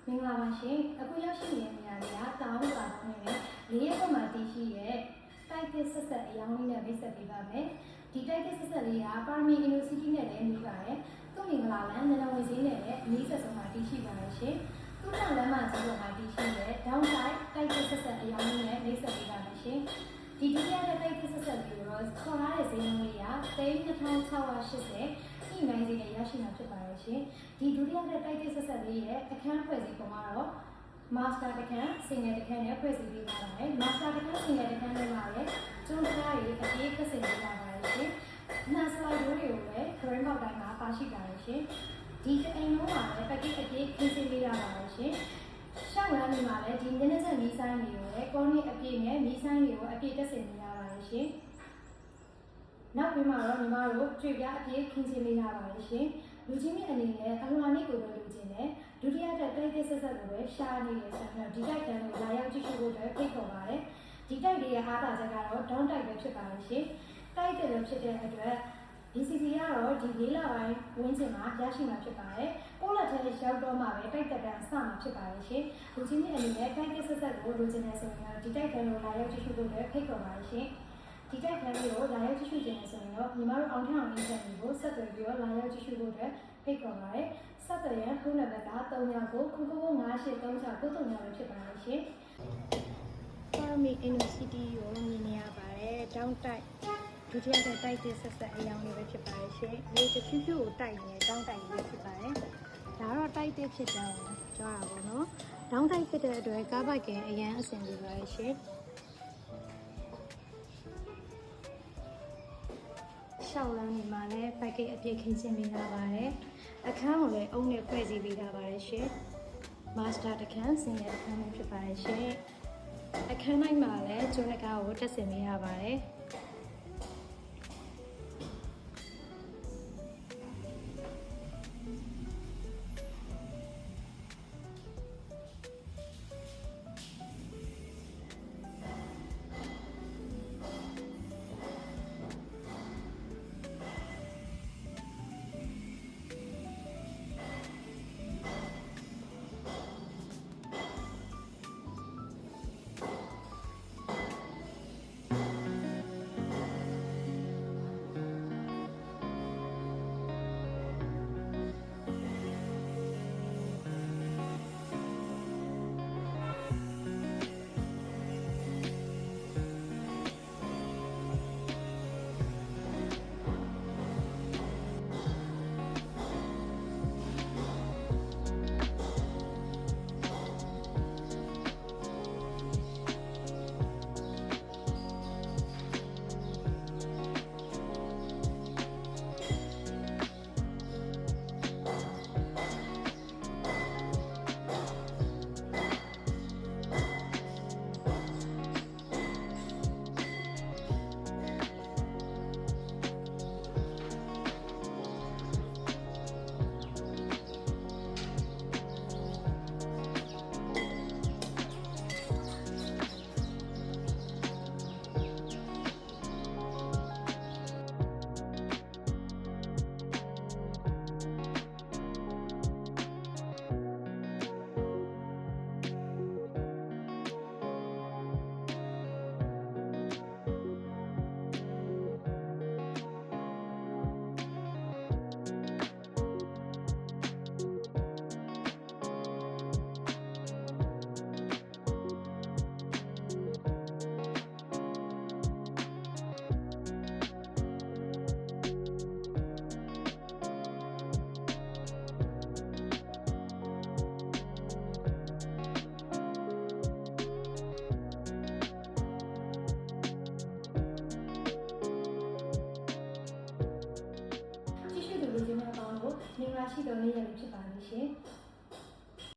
မင်္ဂလာပါရှင်အခုရောက်ရှိနေတဲ့နေရာလေးကတောင်ဥက္ကလာနဲ့၄ရက်ပေါ်မှာတည်ရှိရဲ့တိုက်တစ်ဆက်ဆက်အယောင်းလေးနဲ့မိတ်ဆက်ပေးပါမယ်ဒီတိုက်တစ်ဆက်ဆက်လေးကပါရမီအင်နိုစီတီနဲ့လည်းနေပါတယ်သူ့မင်္ဂလာလမ်းနန္ဒဝင်စည်းနဲ့လည်းအနည်းဆက်ဆုံးမှာတည်ရှိပါရဲ့ရှင်သူ့နောက်လမ်းမှာကြီးပေါ်မှာတည်ရှိတဲ့ဒေါင်းဆိုင်တိုက်တစ်ဆက်ဆက်အယောင်းလေးနဲ့မိတ်ဆက်ပေးပါမယ်ရှင်ဒီဒုတိယတဲ့တိုက်တစ်ဆက်ဆက်လေးကိုတော့ခေါ်လာတဲ့ဈေးနှုန်းလေးက3680ဒီမိုင်းစီနဲ့ရရှိမှာဖြစ်ပါရဲ့ရှင်ဒီဒုတိယတဲ့တိုက်တစ်ဆက်ဆက်လေးရဲ့အခန်းဖွဲ့စည်းပုံကတော့ Master တခန်း Single တခန်းနဲ့ဖွဲ့စည်းပေးထားပါတယ် Master တခန်း Single တခန်းတွေမှာလည်းကျုံးသားတွေအပြေးသက်စင်ပေးထားပါတယ်ရှင်နှာစလိုက်ရိုးတွေကိုလည်း Green Box တိုင်းမှာပါရှိပါတယ်ရှင်ဒီအိမ်လုံးမှာလည်း package အပြေးခင်းပေးပေးရပါတယ်ရှင်ရှောင်းလမ်းတွေမှာလည်းဒီနည်းနည်းဆက်မီးဆိုင်တွေကိုလည်းကောင်းကြီးအပြေးနဲ့မီးဆိုင်တွေကိုအပြေးသက်စင်ပေးရပါတယ်ရှင်နောက်ပြီးမှတော့ညီမတို့ကြွေပြအပြေးခင်းပေးရပါတယ်ရှင်လူချင်းမြအနေနဲ့အလွာနည်းကိုပဲလူချင်းနဲ့ဒုတိယတက်တိုက်တဲ့ဆက်ဆက်ကိုပဲရှားနေတယ်ဆိုတော့ဒီတိုက်တန်းကိုလာရောက်ကြည့်ရှုဖို့အတွက်ဖိတ်ခေါ်ပါတယ်ဒီတိုက်လေးရဲ့အားသာချက်ကတော့ဒေါင်းတိုက်ပဲဖြစ်ပါတယ်ရှင်တိုက်တယ်ပဲဖြစ်တဲ့အတွက် BCC ကတော့ဒီ၄လပိုင်းဝင်းကျင်မှာရရှိမှာဖြစ်ပါတယ်ပိုးလက်ထဲရောက်တော့မှပဲတိုက်တက်တန်းအစမှာဖြစ်ပါတယ်ရှင်လူချင်းမြအနေနဲ့တိုက်တဲ့ဆက်ဆက်ကိုလူချင်းနဲ့ဆိုရင်တော့ဒီတိုက်တန်းကိုလာရောက်ကြည့်ရှုဖို့အတွက်ဖိတ်ခေါ်ပါတယ်ရှင်ဒီတိုက်ခန်းလေးကိုလာရောက်ကြည့်ရှုခြင်းနဲ့ဆိုရင်တော့ညီမတို့အောင်ထအောင်အင်ဂျင်ကိုဆက်သွယ်ပြီးတော့လာရောက်ကြည့်ရှုဖို့အတွက်ဖိတ်ခေါ်ပါတယ်။ဆက်သွယ်ရန်ဖုန်းနံပါတ်က3999583693ပဲဖြစ်ပါတယ်ရှင်။ Farming University ကိုမြင်နေရပါတယ်။တောင်းတိုက်ဒုတိယတိုက်တစ်ဆက်ဆက်အယောင်လေးပဲဖြစ်ပါတယ်ရှင်။ဒီတစ်ဖြည်းဖြည်းကိုတိုက်နေတောင်းတိုက်လေးဖြစ်ပါတယ်။ဒါတော့တိုက်တစ်ဖြစ်တယ်ပြောတာပေါ့နော်။တောင်းတိုက်ဖြစ်တဲ့အတွက်ကားဘိုက်ကင်အရန်အဆင်ပြေပါတယ်ရှင်။ရှောက်လမ်းဒီမှာလည်း package အပြည့်ခင်းကျင်းပေးထားပါတယ်အခန်းကိုလည်းအုံနဲ့ဖွဲ့စည်းပေးထားပါတယ်ရှင် master တခန်း single တခန်းပဲဖြစ်ပါတယ်ရှင်အခန်းတိုင်းမှာလည်းကျိုးနကားကိုတက်ဆင်ပေးထားပါတယ်မင်္ဂလာရှိတော်နေ့ရက်ဖြစ်ပါလိမ့်ရှင်။